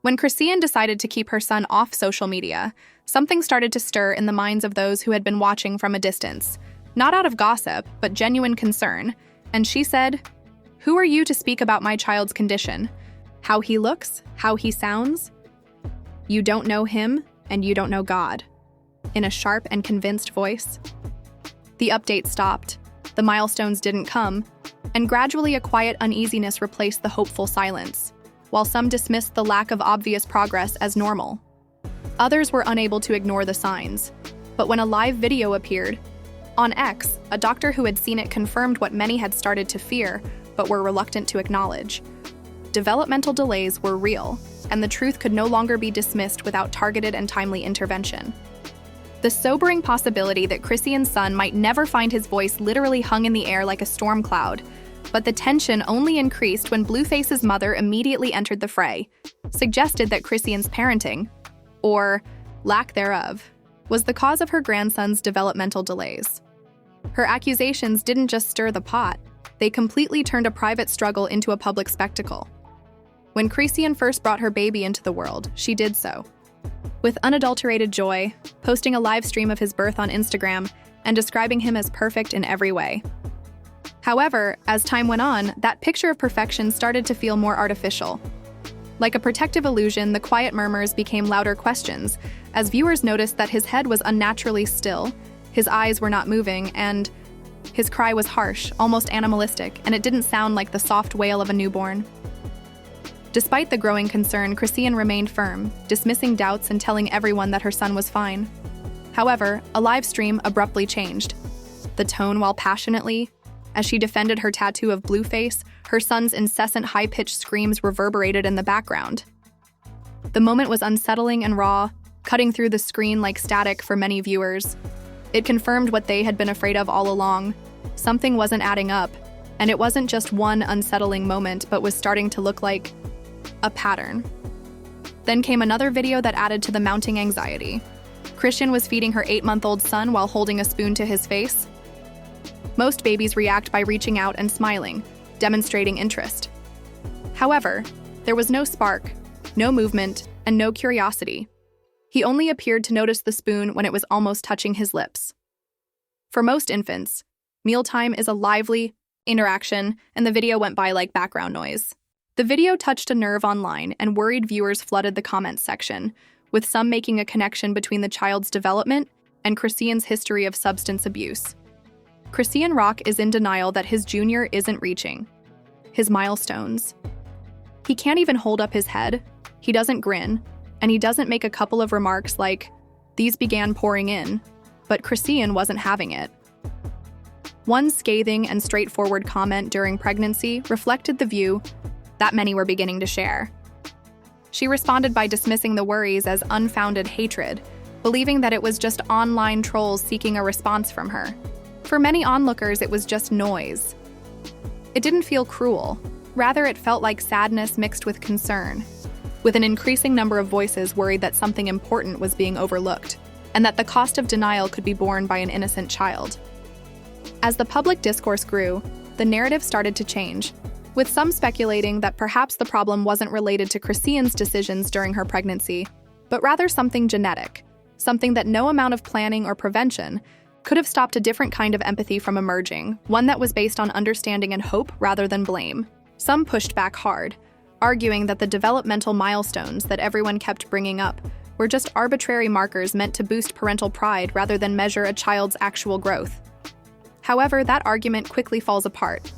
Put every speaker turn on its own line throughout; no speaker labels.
When Chrisean decided to keep her son off social media, something started to stir in the minds of those who had been watching from a distance, not out of gossip, but genuine concern. And she said, "Who are you to speak about my child's condition? How he looks? How he sounds? You don't know him, and you don't know God," in a sharp and convinced voice. The update stopped, the milestones didn't come, and gradually a quiet uneasiness replaced the hopeful silence, while some dismissed the lack of obvious progress as normal. Others were unable to ignore the signs, but when a live video appeared, on X, a doctor who had seen it confirmed what many had started to fear, but were reluctant to acknowledge. Developmental delays were real, and the truth could no longer be dismissed without targeted and timely intervention. The sobering possibility that Chrisean's son might never find his voice literally hung in the air like a storm cloud, but the tension only increased when Blueface's mother immediately entered the fray, suggested that Chrisean's parenting, or lack thereof, was the cause of her grandson's developmental delays. Her accusations didn't just stir the pot, they completely turned a private struggle into a public spectacle. When Chrisean first brought her baby into the world, she did so with unadulterated joy, posting a live stream of his birth on Instagram and describing him as perfect in every way. However, as time went on, that picture of perfection started to feel more artificial. Like a protective illusion, the quiet murmurs became louder questions, as viewers noticed that his head was unnaturally still, his eyes were not moving, and his cry was harsh, almost animalistic, and it didn't sound like the soft wail of a newborn. Despite the growing concern, Chrisean remained firm, dismissing doubts and telling everyone that her son was fine. However, a live stream abruptly changed. The tone, while passionately, as she defended her tattoo of Blueface, her son's incessant high-pitched screams reverberated in the background. The moment was unsettling and raw, cutting through the screen like static for many viewers. It confirmed what they had been afraid of all along. Something wasn't adding up, and it wasn't just one unsettling moment, but was starting to look like a pattern. Then came another video that added to the mounting anxiety. Chrisean was feeding her 8-month-old son while holding a spoon to his face. Most babies react by reaching out and smiling, demonstrating interest. However, there was no spark, no movement, and no curiosity. He only appeared to notice the spoon when it was almost touching his lips. For most infants, mealtime is a lively interaction, and the video went by like background noise. The video touched a nerve online, and worried viewers flooded the comments section, with some making a connection between the child's development and Chrisean's history of substance abuse. Chrisean Rock is in denial that his junior isn't reaching his milestones. He can't even hold up his head, he doesn't grin, and he doesn't make a couple of remarks like, "These began pouring in," but Chrisean wasn't having it. One scathing and straightforward comment during pregnancy reflected the view that many were beginning to share. She responded by dismissing the worries as unfounded hatred, believing that it was just online trolls seeking a response from her. For many onlookers, it was just noise. It didn't feel cruel. Rather, it felt like sadness mixed with concern, with an increasing number of voices worried that something important was being overlooked, and that the cost of denial could be borne by an innocent child. As the public discourse grew, the narrative started to change, with some speculating that perhaps the problem wasn't related to Chrisean's decisions during her pregnancy, but rather something genetic, something that no amount of planning or prevention could have stopped a different kind of empathy from emerging, one that was based on understanding and hope rather than blame. Some pushed back hard, arguing that the developmental milestones that everyone kept bringing up were just arbitrary markers meant to boost parental pride rather than measure a child's actual growth. However, that argument quickly falls apart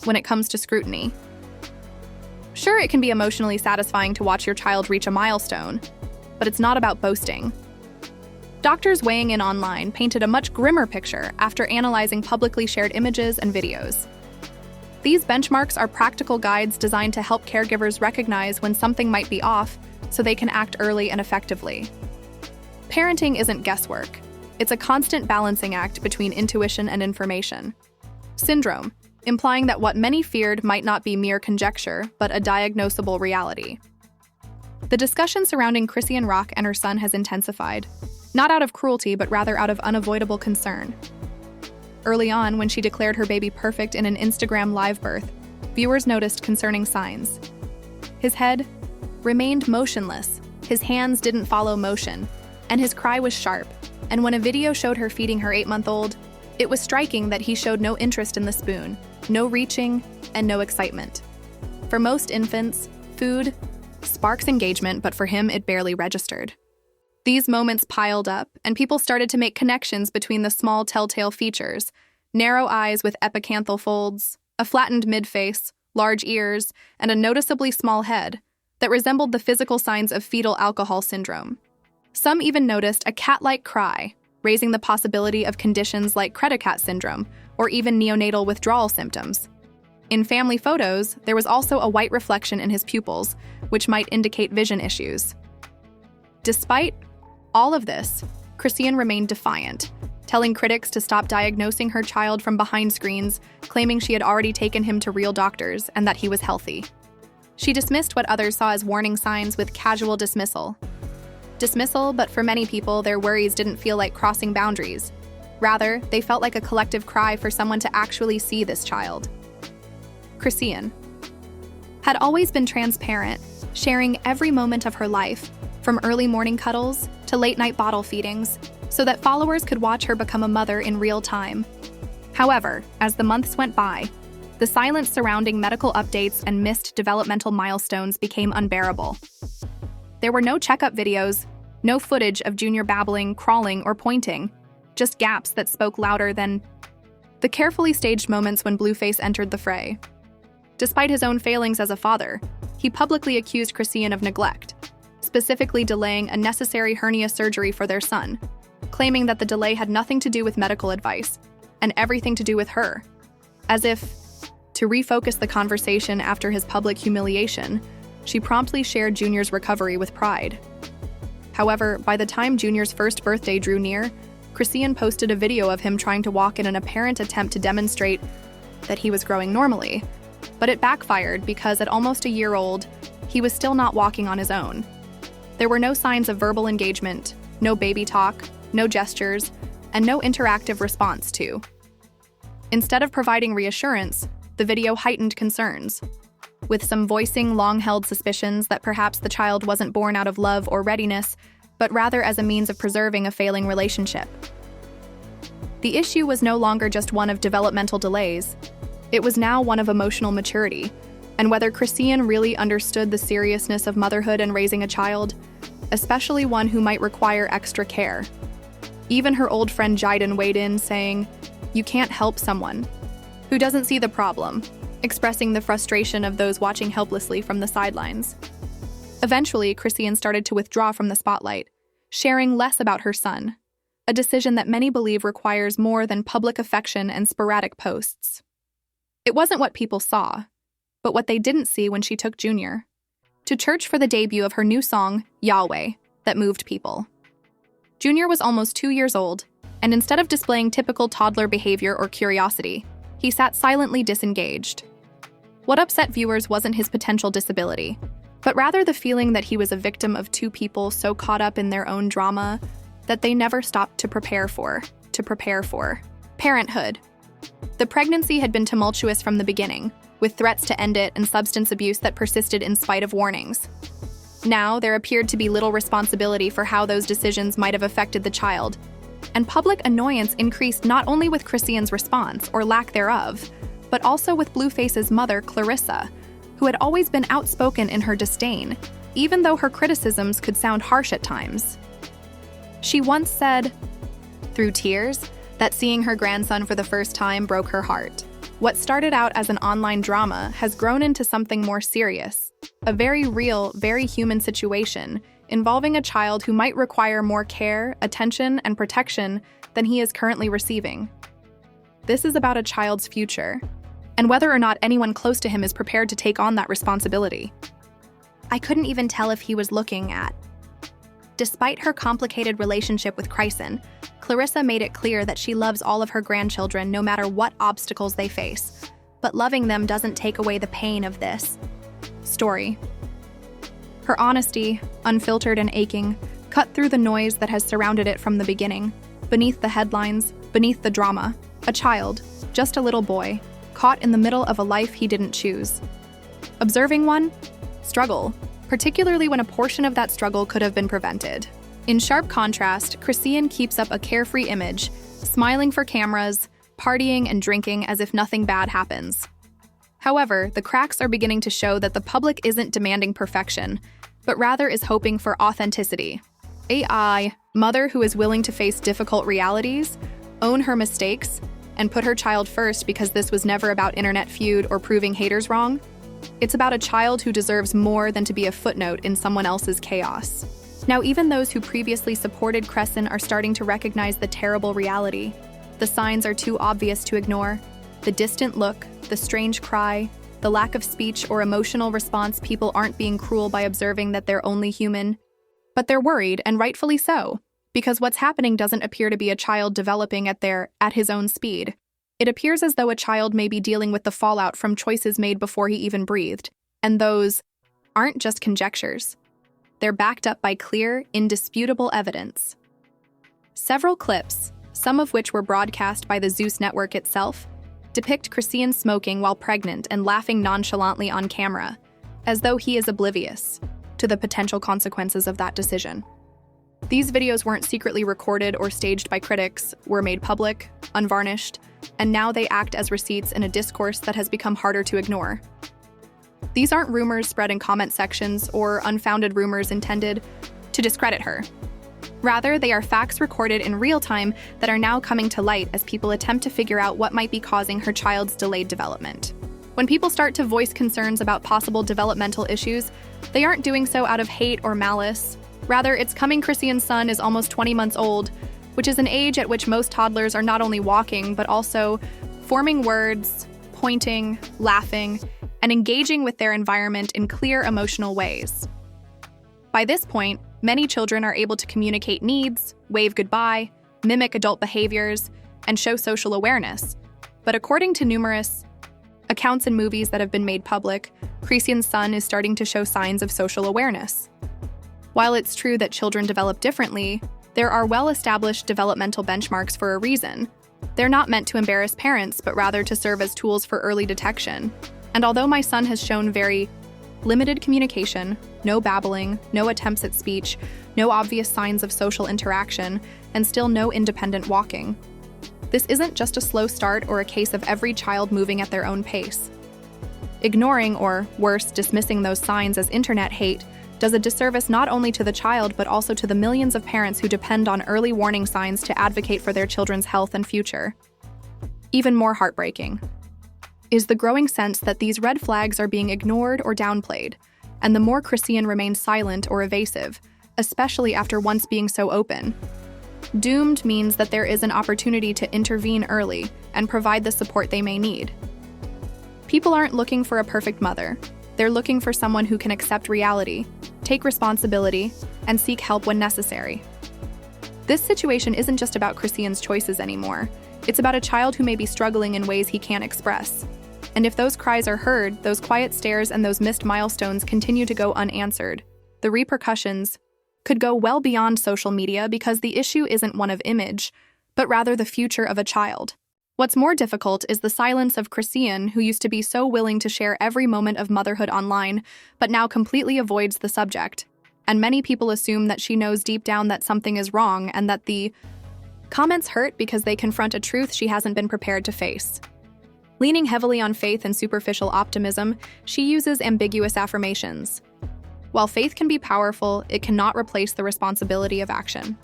when it comes to scrutiny. Sure, it can be emotionally satisfying to watch your child reach a milestone, but it's not about boasting. Doctors weighing in online painted a much grimmer picture after analyzing publicly shared images and videos. These benchmarks are practical guides designed to help caregivers recognize when something might be off so they can act early and effectively. Parenting isn't guesswork. It's a constant balancing act between intuition and information. Syndrome, implying that what many feared might not be mere conjecture, but a diagnosable reality. The discussion surrounding Chrisean Rock and her son has intensified, not out of cruelty, but rather out of unavoidable concern. Early on, when she declared her baby perfect in an Instagram live birth, viewers noticed concerning signs. His head remained motionless. His hands didn't follow motion, and his cry was sharp. And when a video showed her feeding her 8-month-old, it was striking that he showed no interest in the spoon, no reaching, and no excitement. For most infants, food sparks engagement, but for him, it barely registered. These moments piled up, and people started to make connections between the small telltale features: narrow eyes with epicanthal folds, a flattened midface, large ears, and a noticeably small head that resembled the physical signs of fetal alcohol syndrome. Some even noticed a cat-like cry, raising the possibility of conditions like Chrisean syndrome or even neonatal withdrawal symptoms. In family photos, there was also a white reflection in his pupils, which might indicate vision issues. Despite all of this, Chrisean remained defiant, telling critics to stop diagnosing her child from behind screens, claiming she had already taken him to real doctors and that he was healthy. She dismissed what others saw as warning signs with casual dismissal. But for many people, their worries didn't feel like crossing boundaries. Rather, they felt like a collective cry for someone to actually see this child. Chrisean had always been transparent, sharing every moment of her life, from early morning cuddles to late-night bottle feedings, so that followers could watch her become a mother in real time. However, as the months went by, the silence surrounding medical updates and missed developmental milestones became unbearable. There were no checkup videos, no footage of Junior babbling, crawling, or pointing, just gaps that spoke louder than the carefully staged moments when Blueface entered the fray. Despite his own failings as a father, he publicly accused Chrisean of neglect, specifically delaying a necessary hernia surgery for their son, claiming that the delay had nothing to do with medical advice and everything to do with her. As if to refocus the conversation after his public humiliation, she promptly shared Junior's recovery with pride. However, by the time Junior's first birthday drew near, Chrisean posted a video of him trying to walk in an apparent attempt to demonstrate that he was growing normally. But it backfired because at almost a year old, he was still not walking on his own. There were no signs of verbal engagement, no baby talk, no gestures, and no interactive response to. Instead of providing reassurance, the video heightened concerns, with some voicing long-held suspicions that perhaps the child wasn't born out of love or readiness, but rather as a means of preserving a failing relationship. The issue was no longer just one of developmental delays. It was now one of emotional maturity, and whether Chrisean really understood the seriousness of motherhood and raising a child, especially one who might require extra care. Even her old friend Jiden weighed in, saying, "You can't help someone who doesn't see the problem," expressing the frustration of those watching helplessly from the sidelines. Eventually, Chrisean started to withdraw from the spotlight, sharing less about her son, a decision that many believe requires more than public affection and sporadic posts. It wasn't what people saw, but what they didn't see when she took Junior to church for the debut of her new song, Yahweh, that moved people. Junior was almost 2 years old, and instead of displaying typical toddler behavior or curiosity, he sat silently disengaged. What upset viewers wasn't his potential disability, but rather the feeling that he was a victim of two people so caught up in their own drama that they never stopped to prepare for parenthood. The pregnancy had been tumultuous from the beginning, with threats to end it and substance abuse that persisted in spite of warnings. Now, there appeared to be little responsibility for how those decisions might have affected the child, and public annoyance increased not only with Chrisean's response, or lack thereof, but also with Blueface's mother, Clarissa, who had always been outspoken in her disdain, even though her criticisms could sound harsh at times. She once said, through tears, that seeing her grandson for the first time broke her heart. What started out as an online drama has grown into something more serious, a very real, very human situation involving a child who might require more care, attention, and protection than he is currently receiving. This is about a child's future, and whether or not anyone close to him is prepared to take on that responsibility. I couldn't even tell if he was looking at. Despite her complicated relationship with Chrisean, Clarissa made it clear that she loves all of her grandchildren no matter what obstacles they face, but loving them doesn't take away the pain of this story. Her honesty, unfiltered and aching, cut through the noise that has surrounded it from the beginning. Beneath the headlines, beneath the drama, a child, just a little boy, caught in the middle of a life he didn't choose. Observing one struggle particularly when a portion of that struggle could have been prevented. In sharp contrast, Chrisean keeps up a carefree image, smiling for cameras, partying and drinking as if nothing bad happens. However, the cracks are beginning to show that the public isn't demanding perfection, but rather is hoping for authenticity. AI, mother who is willing to face difficult realities, own her mistakes, and put her child first because this was never about internet feud or proving haters wrong. It's about a child who deserves more than to be a footnote in someone else's chaos. Now, even those who previously supported Chrisean are starting to recognize the terrible reality. The signs are too obvious to ignore. The distant look, the strange cry, the lack of speech or emotional response. People aren't being cruel by observing that they're only human. But they're worried, and rightfully so, because what's happening doesn't appear to be a child developing at his own speed. It appears as though a child may be dealing with the fallout from choices made before he even breathed, and those aren't just conjectures. They're backed up by clear, indisputable evidence. Several clips, some of which were broadcast by the Zeus network itself, depict Chrisean smoking while pregnant and laughing nonchalantly on camera, as though he is oblivious to the potential consequences of that decision. These videos weren't secretly recorded or staged by critics, were made public, unvarnished, and now they act as receipts in a discourse that has become harder to ignore. These aren't rumors spread in comment sections or unfounded rumors intended to discredit her. Rather, they are facts recorded in real time that are now coming to light as people attempt to figure out what might be causing her child's delayed development. When people start to voice concerns about possible developmental issues, they aren't doing so out of hate or malice. Rather, it's coming. Chrisean's son is almost 20 months old, which is an age at which most toddlers are not only walking, but also forming words, pointing, laughing, and engaging with their environment in clear emotional ways. By this point, many children are able to communicate needs, wave goodbye, mimic adult behaviors, and show social awareness. But according to numerous accounts and movies that have been made public, Chrisean's son is starting to show signs of social awareness. While it's true that children develop differently, there are well-established developmental benchmarks for a reason. They're not meant to embarrass parents, but rather to serve as tools for early detection. And although my son has shown very limited communication, no babbling, no attempts at speech, no obvious signs of social interaction, and still no independent walking, this isn't just a slow start or a case of every child moving at their own pace. Ignoring, or worse, dismissing those signs as internet hate does a disservice not only to the child but also to the millions of parents who depend on early warning signs to advocate for their children's health and future. Even more heartbreaking is the growing sense that these red flags are being ignored or downplayed, and the more Chrisean remains silent or evasive, especially after once being so open. Doomed means that there is an opportunity to intervene early and provide the support they may need. People aren't looking for a perfect mother. They're looking for someone who can accept reality, take responsibility, and seek help when necessary. This situation isn't just about Chrisean's choices anymore. It's about a child who may be struggling in ways he can't express. And if those cries are heard, those quiet stares and those missed milestones continue to go unanswered, the repercussions could go well beyond social media because the issue isn't one of image, but rather the future of a child. What's more difficult is the silence of Chrisean, who used to be so willing to share every moment of motherhood online, but now completely avoids the subject. And many people assume that she knows deep down that something is wrong and that the comments hurt because they confront a truth she hasn't been prepared to face. Leaning heavily on faith and superficial optimism, she uses ambiguous affirmations. While faith can be powerful, it cannot replace the responsibility of action.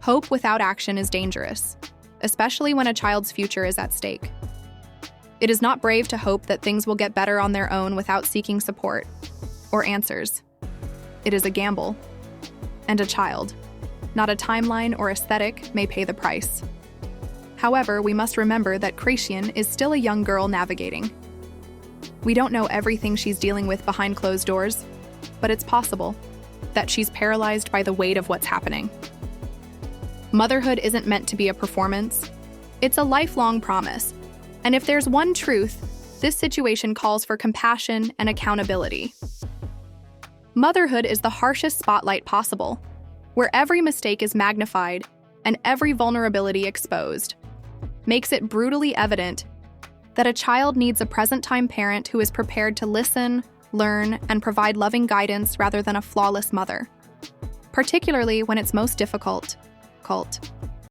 Hope without action is dangerous, especially when a child's future is at stake. It is not brave to hope that things will get better on their own without seeking support or answers. It is a gamble, and a child, not a timeline or aesthetic, may pay the price. However, we must remember that Chrisean is still a young girl navigating. We don't know everything she's dealing with behind closed doors, but it's possible that she's paralyzed by the weight of what's happening. Motherhood isn't meant to be a performance. It's a lifelong promise. And if there's one truth, this situation calls for compassion and accountability. Motherhood is the harshest spotlight possible, where every mistake is magnified and every vulnerability exposed. Makes it brutally evident that a child needs a present-time parent who is prepared to listen, learn, and provide loving guidance rather than a flawless mother. Particularly when it's most difficult. Cult.